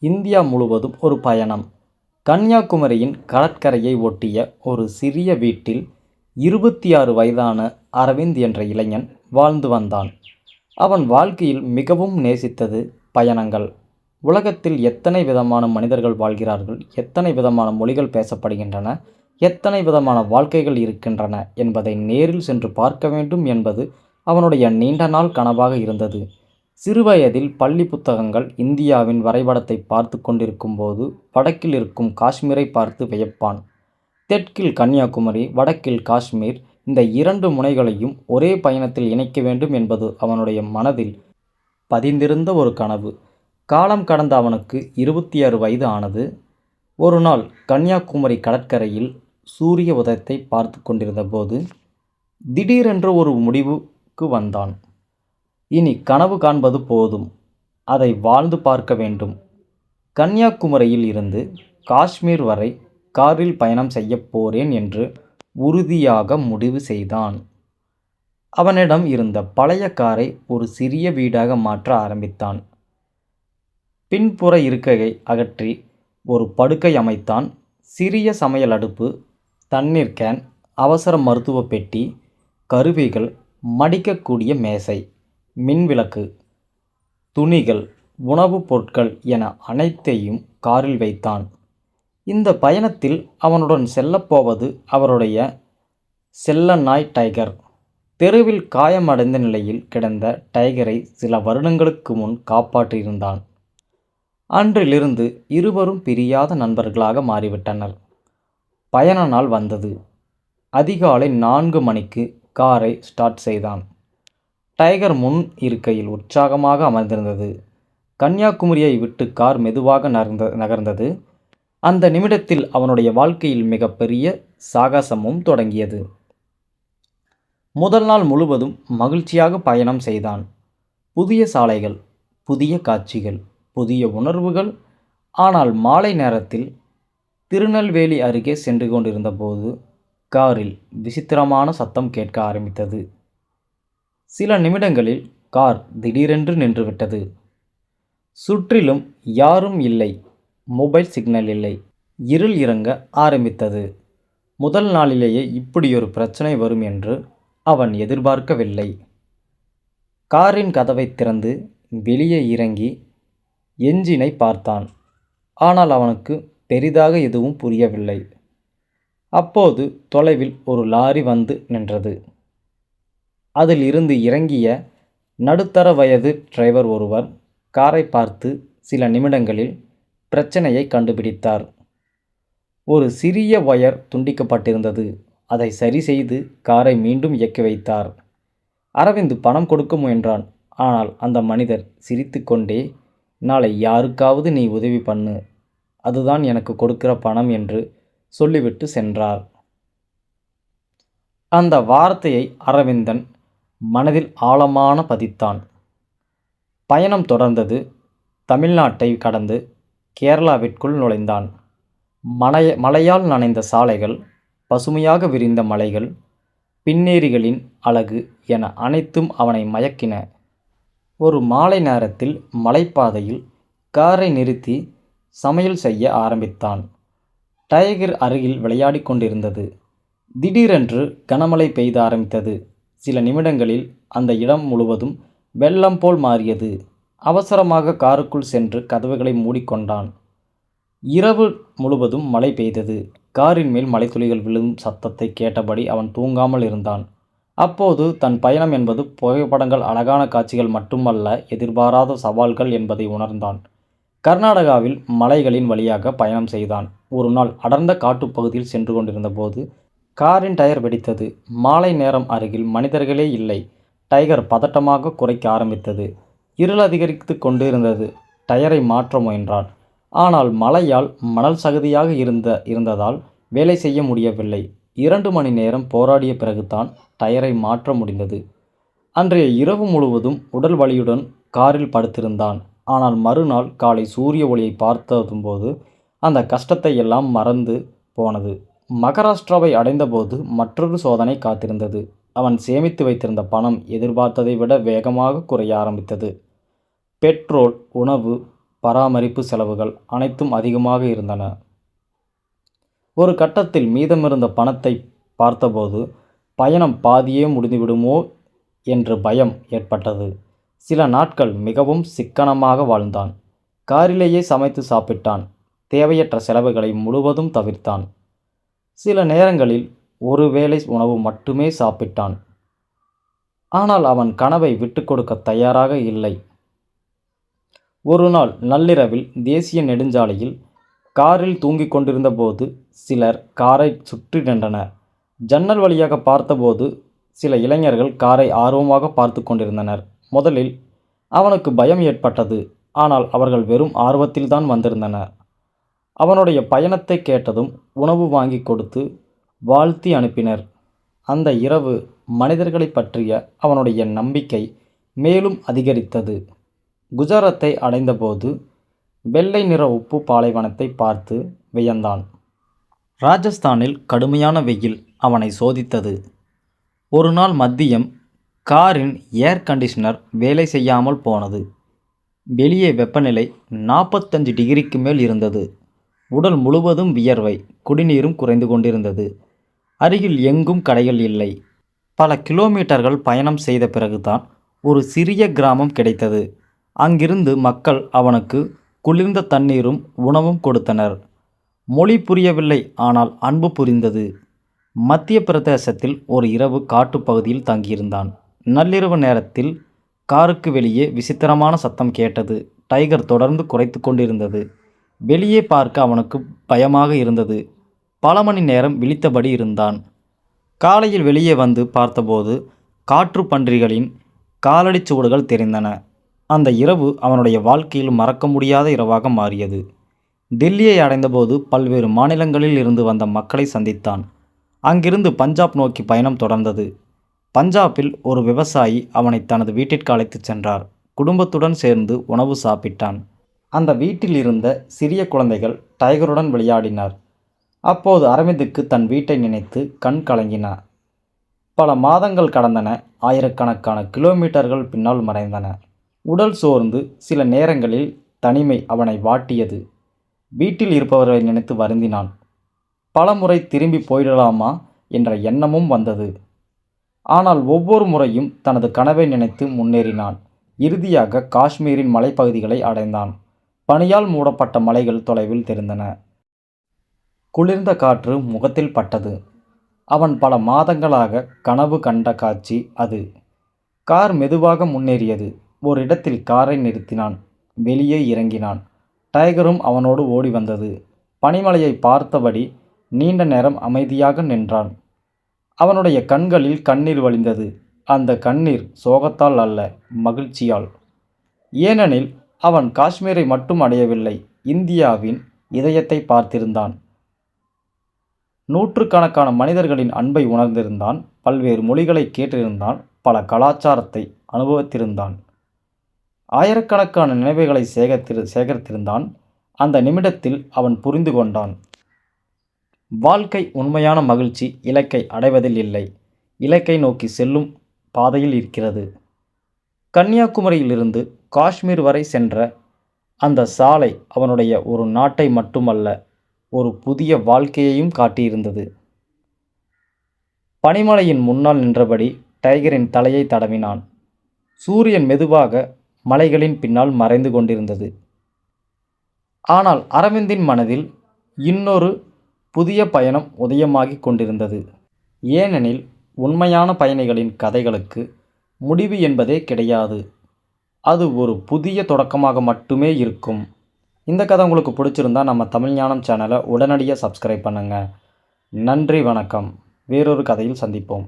India முழுவதும் ஒரு பயணம். கன்னியாகுமரியின் கடற்கரையை ஒட்டிய ஒரு சிறிய வீட்டில் 26 வயதான அரவிந்த் என்ற இளைஞன் வாழ்ந்து வந்தான். அவன் வாழ்க்கையில் மிகவும் நேசித்தது பயணங்கள். உலகத்தில் எத்தனை விதமான மனிதர்கள் வாழ்கிறார்கள், எத்தனை விதமான மொழிகள் பேசப்படுகின்றன, எத்தனை விதமான வாழ்க்கைகள் இருக்கின்றன என்பதை நேரில் சென்று பார்க்க வேண்டும் என்பது அவனுடைய நீண்ட நாள் கனவாக இருந்தது. சிறுவயதில் பள்ளி புத்தகங்கள் இந்தியாவின் வரைபடத்தை பார்த்து கொண்டிருக்கும் போது வடக்கில் இருக்கும் காஷ்மீரை பார்த்து வியப்பான். தெற்கில் கன்னியாகுமரி, வடக்கில் காஷ்மீர், இந்த இரண்டு முனைகளையும் ஒரே பயணத்தில் இணைக்க வேண்டும் என்பது அவனுடைய மனதில் பதிந்திருந்த ஒரு கனவு. காலம் கடந்த அவனுக்கு 26 வயது ஆனது. ஒரு நாள் கன்னியாகுமரி கடற்கரையில் சூரிய உதயத்தை பார்த்து கொண்டிருந்த போது திடீரென்று ஒரு முடிவுக்கு வந்தான். இனி கனவு காண்பது போதும், அதை வாழ்ந்து பார்க்க வேண்டும். கன்னியாகுமரியில் இருந்து காஷ்மீர் வரை காரில் பயணம் செய்யப் போறேன் என்று உறுதியாக முடிவு செய்தான். அவனிடம் இருந்த பழைய காரை ஒரு சிறிய வீடாக மாற்ற ஆரம்பித்தான். பின்புற இருக்கையை அகற்றி ஒரு படுக்கை அமைத்தான். சிறிய சமையல் அடுப்பு, தண்ணீர் கேன், அவசர மருத்துவ பெட்டி, கருவிகள், மடிக்கக்கூடிய மேசை, மின்விளக்கு, துணிகள், உணவுப் பொருட்கள் என அனைத்தையும் காரில் வைத்தான். இந்த பயணத்தில் அவனுடன் செல்லப்போவது அவருடைய செல்ல நாய் டைகர். தெருவில் காயமடைந்த நிலையில் கிடந்த டைகரை சில வருடங்களுக்கு முன் காப்பாற்றியிருந்தான். அன்றிலிருந்து இருவரும் பிரியாத நண்பர்களாக மாறிவிட்டனர். பயண நாள் வந்தது. அதிகாலை 4 மணிக்கு காரை ஸ்டார்ட் செய்தான். டைகர் முன் இருக்கையில் உற்சாகமாக அமர்ந்திருந்தது. கன்னியாகுமரியை விட்டு கார் மெதுவாக நகர்ந்தது. அந்த நிமிடத்தில் அவனுடைய வாழ்க்கையில் மிகப்பெரிய சாகசமும் தொடங்கியது. முதல் நாள் முழுவதும் மகிழ்ச்சியாக பயணம் செய்தான். புதிய சாலைகள், புதிய காட்சிகள், புதிய உணர்வுகள். ஆனால் மாலை நேரத்தில் திருநெல்வேலி அருகே சென்று கொண்டிருந்த போது காரில் விசித்திரமான சத்தம் கேட்க ஆரம்பித்தது. சில நிமிடங்களில் கார் திடீரென்று நின்றுவிட்டது. சுற்றிலும் யாரும் இல்லை. மொபைல் சிக்னல் இல்லை. இருள் இறங்க ஆரம்பித்தது. முதல் நாளிலேயே இப்படியொரு பிரச்சனை வரும் என்று அவன் எதிர்பார்க்கவில்லை. காரின் கதவை திறந்து வெளியே இறங்கி என்ஜினை பார்த்தான். ஆனால் அவனுக்கு பெரிதாக எதுவும் புரியவில்லை. அப்போது தொலைவில் ஒரு லாரி வந்து நின்றது. அதில் இருந்து இறங்கிய நடுத்தர வயது டிரைவர் ஒருவர் காரை பார்த்து சில நிமிடங்களில் பிரச்சனையை கண்டுபிடித்தார். ஒரு சிறிய ஒயர் துண்டிக்கப்பட்டிருந்தது. அதை சரி செய்து காரை மீண்டும் இயக்கி வைத்தார். அரவிந்த் பணம் கொடுக்க முயன்றான். ஆனால் அந்த மனிதர் சிரித்துக்கொண்டே, நாளை யாருக்காவது நீ உதவி பண்ணு, அதுதான் எனக்கு கொடுக்கிற பணம் என்று சொல்லிவிட்டு சென்றார். அந்த வார்த்தையை அரவிந்தன் மனதில் ஆழமான பதித்தான். பயணம் தொடர்ந்தது. தமிழ்நாட்டை கடந்து கேரளாவிற்குள் நுழைந்தான். மலையால் நனைந்த சாலைகள், பசுமையாக விரிந்த மலைகள், பின்னேரிகளின் அழகு என அனைத்தும் அவனை மயக்கின. ஒரு மாலை நேரத்தில் மலைப்பாதையில் காரை நிறுத்தி சமையல் செய்ய ஆரம்பித்தான். டைகர் அருகில் விளையாடி கொண்டிருந்தது. திடீரென்று கனமழை பெய்த ஆரம்பித்தது. சில நிமிடங்களில் அந்த இடம் முழுவதும் வெள்ளம் போல் மாறியது. அவசரமாக காருக்குள் சென்று கதவுகளை மூடிக்கொண்டான். இரவு முழுவதும் மழை பெய்தது. காரின் மேல் மழைத்துளிகள் விழும் சத்தத்தை கேட்டபடி அவன் தூங்காமல் இருந்தான். அப்போது தன் பயணம் என்பது புகைப்படங்கள், அழகான காட்சிகள் மட்டுமல்ல, எதிர்பாராத சவால்கள் என்பதை உணர்ந்தான். கர்நாடகாவில் மலைகளின் வழியாக பயணம் செய்தான். ஒரு நாள் அடர்ந்த காட்டுப்பகுதியில் சென்று கொண்டிருந்த போது காரின் டயர் வெடித்தது. மாலை நேரம், அருகில் மனிதர்களே இல்லை. டைகர் பதட்டமாக குறைக்க ஆரம்பித்தது. இருள் அதிகரித்து கொண்டிருந்தது. டயரை மாற்ற முயன்றான். ஆனால் மழையால் மணல் சகதியாக இருந்ததால் வேலை செய்ய முடியவில்லை. 2 மணி நேரம் போராடிய பிறகுதான் டயரை மாற்ற முடிந்தது. அன்றைய இரவு முழுவதும் உடல் வலியுடன் காரில் படுத்திருந்தான். ஆனால் மறுநாள் காலை சூரிய ஒளியை பார்த்ததும்போது அந்த கஷ்டத்தை எல்லாம் மறந்து போனது. மகாராஷ்டிராவை அடைந்தபோது மற்றொரு சோதனை காத்திருந்தது. அவன் சேமித்து வைத்திருந்த பணம் எதிர்பார்த்ததை விட வேகமாக குறைய ஆரம்பித்தது. பெட்ரோல், உணவு, பராமரிப்பு செலவுகள் அனைத்தும் அதிகமாக இருந்தன. ஒரு கட்டத்தில் மீதமிருந்த பணத்தை பார்த்தபோது பயணம் பாதியே முடிந்துவிடுமோ என்று பயம் ஏற்பட்டது. சில நாட்கள் மிகவும் சிக்கனமாக வாழ்ந்தான். காரிலேயே சமைத்து சாப்பிட்டான். தேவையற்ற செலவுகளை முழுவதும் தவிர்த்தான். சில நேரங்களில் ஒரு வேளை உணவு மட்டுமே சாப்பிட்டான். ஆனால் அவன் கனவை விட்டு கொடுக்க தயாராக இல்லை. ஒரு நாள் நள்ளிரவில் தேசிய நெடுஞ்சாலையில் காரில் தூங்கிக் கொண்டிருந்த போது சிலர் காரை சுற்றி நின்றனர். ஜன்னல் வழியாக பார்த்தபோது சில இளைஞர்கள் காரை ஆர்வமாக பார்த்து கொண்டிருந்தனர். முதலில் அவனுக்கு பயம் ஏற்பட்டது. ஆனால் அவர்கள் வெறும் ஆர்வத்தில்தான் வந்திருந்தனர். அவனுடைய பயணத்தை கேட்டதும் உணவு வாங்கி கொடுத்து வாழ்த்தி அனுப்பினர். அந்த இரவு மனிதர்களை பற்றிய அவனுடைய நம்பிக்கை மேலும் அதிகரித்தது. குஜராத்தை அடைந்தபோது வெள்ளை நிற உப்பு பாலைவனத்தை பார்த்து வியந்தான். ராஜஸ்தானில் கடுமையான வெயில் அவனை சோதித்தது. ஒரு நாள் மதியம் காரின் ஏர் கண்டிஷனர் வேலை செய்யாமல் போனது. வெளியே வெப்பநிலை 45 டிகிரிக்கு மேல் இருந்தது. உடல் முழுவதும் வியர்வை, குடிநீரும் குறைந்து கொண்டிருந்தது. அருகில் எங்கும் கடைகள் இல்லை. பல கிலோமீட்டர்கள் பயணம் செய்த பிறகுதான் ஒரு சிறிய கிராமம் கிடைத்தது. அங்கிருந்து மக்கள் அவனுக்கு குளிர்ந்த தண்ணீரும் உணவும் கொடுத்தனர். மொழி புரியவில்லை, ஆனால் அன்பு புரிந்தது. மத்திய பிரதேசத்தில் ஒரு இரவு காட்டுப்பகுதியில் தங்கியிருந்தான். நள்ளிரவு நேரத்தில் காருக்கு வெளியே விசித்திரமான சத்தம் கேட்டது. டைகர் தொடர்ந்து குரைத்து கொண்டிருந்தது. வெளியே பார்க்க அவனுக்கு பயமாக இருந்தது. பல மணி நேரம் விழித்தபடி இருந்தான். காலையில் வெளியே வந்து பார்த்தபோது காற்று பன்றிகளின் காலடி சுவடுகள் தெரிந்தன. அந்த இரவு அவனுடைய வாழ்க்கையில் மறக்க முடியாத இரவாக மாறியது. டெல்லியை அடைந்தபோது பல்வேறு மாநிலங்களில் இருந்து வந்த மக்களை சந்தித்தான். அங்கிருந்து பஞ்சாப் நோக்கி பயணம் தொடர்ந்தது. பஞ்சாபில் ஒரு விவசாயி அவனை தனது வீட்டிற்கு அழைத்துச் சென்றார். குடும்பத்துடன் சேர்ந்து உணவு சாப்பிட்டான். அந்த வீட்டில் இருந்த சிறிய குழந்தைகள் டைகருடன் விளையாடினார். அப்போது அரவிந்துக்கு தன் வீட்டை நினைத்து கண் கலங்கின. பல மாதங்கள் கடந்தன. ஆயிரக்கணக்கான கிலோமீட்டர்கள் பின்னால் மறைந்தன. உடல் சோர்ந்து சில நேரங்களில் தனிமை அவனை வாட்டியது. வீட்டில் இருப்பவர்களை நினைத்து வருந்தினான். பலமுறை திரும்பி போயிடலாமா என்ற எண்ணமும் வந்தது. ஆனால் ஒவ்வொரு முறையும் தனது கனவை நினைத்து முன்னேறினான். இறுதியாக காஷ்மீரின் மலைப்பகுதிகளை அடைந்தான். பனியால் மூடப்பட்ட மலைகள் தொலைவில் தெரிந்தன. குளிர்ந்த காற்று முகத்தில் பட்டது. அவன் பல மாதங்களாக கனவு கண்ட காட்சி அது. கார் மெதுவாக முன்னேறியது. ஒரு இடத்தில் காரை நிறுத்தினான். வெளியே இறங்கினான். டைகரும் அவனோடு ஓடி வந்தது. பனிமலையை பார்த்தபடி நீண்ட நேரம் அமைதியாக நின்றான். அவனுடைய கண்களில் கண்ணீர் வழிந்தது. அந்த கண்ணீர் சோகத்தால் அல்ல, மகிழ்ச்சியால். ஏனெனில் அவன் காஷ்மீரை மட்டும் அடையவில்லை, இந்தியாவின் இதயத்தை பார்த்திருந்தான். நூற்றுக்கணக்கான மனிதர்களின் அன்பை உணர்ந்திருந்தான். பல்வேறு மொழிகளை கேட்டிருந்தான். பல கலாச்சாரத்தை அனுபவித்திருந்தான். ஆயிரக்கணக்கான நினைவுகளை சேகரித்திருந்தான். அந்த நிமிடத்தில் அவன் புரிந்து கொண்டான். வாழ்க்கை உண்மையான மகிழ்ச்சி இலக்கை அடைவதில் இல்லை, இலக்கை நோக்கி செல்லும் பாதையில் இருக்கிறது. கன்னியாகுமரியிலிருந்து காஷ்மீர் வரை சென்ற அந்த சாலை அவனுடைய ஒரு நாட்டை மட்டுமல்ல, ஒரு புதிய வாழ்க்கையையும் காட்டியிருந்தது. பனிமலையின் முன்னால் நின்றபடி டைகரின் தலையை தடவினான். சூரியன் மெதுவாக மலைகளின் பின்னால் மறைந்து கொண்டிருந்தது. ஆனால் அரவிந்தின் மனதில் இன்னொரு புதிய பயணம் உதயமாகிக் கொண்டிருந்தது. ஏனெனில் உண்மையான பயணிகளின் கதைகளுக்கு முடிவு என்பதே கிடையாது. அது ஒரு புதிய தொடக்கமாக மட்டுமே இருக்கும். இந்த கதை உங்களுக்கு பிடிச்சிருந்தா நம்ம தமிழ் ஞானம் சேனலை உடனடியாக சப்ஸ்கிரைப் பண்ணுங்கள். நன்றி, வணக்கம். வேறொரு கதையில் சந்திப்போம்.